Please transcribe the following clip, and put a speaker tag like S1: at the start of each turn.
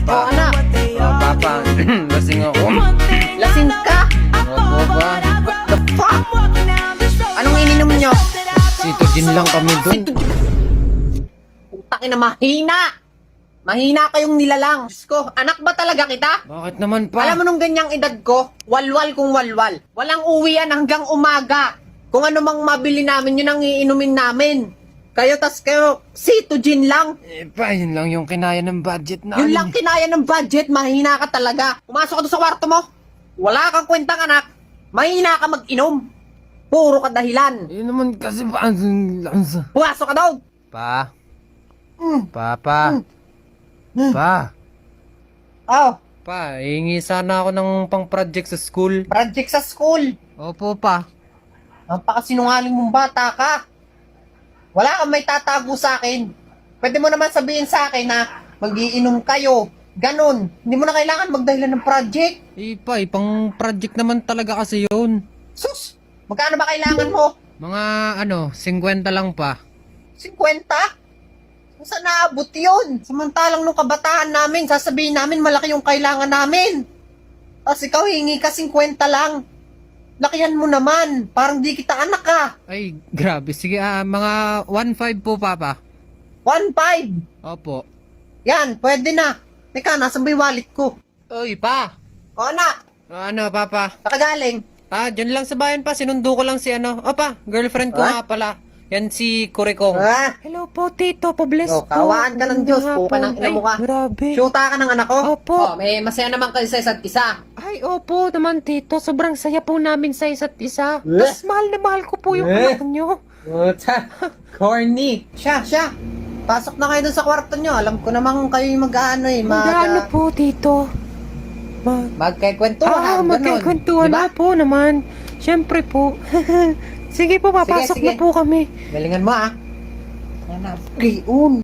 S1: Oh, anak.
S2: Papa, lasing ako.
S1: Lasing ka?
S2: Opo pa.
S1: What the fuck? Anong ininom nyo?
S2: Citogen lang kami dun.
S1: Putang ina, mahina! Mahina kayong nilalang. Diyos ko, anak ba talaga kita?
S2: Bakit naman pa?
S1: Alam mo nung ganyang edad ko, walwal kung walwal. Walang uwian hanggang umaga. Kung ano mang mabili namin, yun ang iinumin namin. Kayo, tas kayo, Citogen lang.
S2: Pa, yun lang yung kinaya ng budget namin.
S1: Yun lang kinaya ng budget, mahina ka talaga. Pumasok ka doon sa kwarto mo. Wala kang kwentang anak. Mahina ka mag-inom. Puro ka dahilan.
S2: Yun naman kasi pa.
S1: Pumasok ka daw.
S2: Pa.
S1: Mm.
S2: Papa. Pa.
S1: Oh,
S2: Pa, hingi sana ako ng pang-project sa school.
S1: project sa school.
S2: Opo pa.
S1: Napakasinungaling mong bata ka. Wala kang may tatago sa akin. Pwede mo naman sabihin sa akin na magiinom kayo. Ganon. Hindi mo na kailangan magdahilan ng project.
S2: Pa, pang-project naman talaga kasi yun.
S1: Sus! Magkano ba kailangan mo?
S2: Mga 50 lang pa.
S1: 50? Saan naabot yun? Samantalang nung kabataan namin, sasabihin namin malaki yung kailangan namin. Tapos ikaw hingi ka 50 lang. Lakihan mo naman. Parang di kita anak ka.
S2: Ay, grabe. Sige, mga 1.5 po, Papa.
S1: 1.5.
S2: Opo.
S1: Yan, pwede na. Teka, nasan ba yung wallet ko?
S2: Oy, pa.
S1: O anak,
S2: Ano, Papa?
S1: nakagaling.
S2: Dyan lang sa bayan pa. Sinundo ko lang si Opa, girlfriend ko
S1: Ha?
S2: nga pala. Yan si Kurikong.
S1: Ah,
S2: Hello po, Tito. Pabless
S1: oh, kawaan ka ng Diyos. Puka ng ina mo ka.
S2: Grabe.
S1: Shoota ka ng anak ko?
S2: Opo.
S1: Oh, may masaya naman kayo sa isa't isa.
S2: Ay, opo naman, Tito. Sobrang saya po namin sa isa't isa.
S1: Eh?
S2: Mas mahal na mahal ko po yung
S1: Eh?
S2: anak nyo.
S1: Puta, corny. Siya. Pasok na kayo dun sa kwarto nyo. Alam ko namang kayo yung mag-ano eh.
S2: Magkano po, Tito?
S1: Magkikwentuhan. Ganun.
S2: Magkikwentuhan
S1: Diba?
S2: na po naman. Siyempre po. Sige po, papasok
S1: Sige.
S2: na po kami.
S1: Galingan mo ah. Ano, Giun.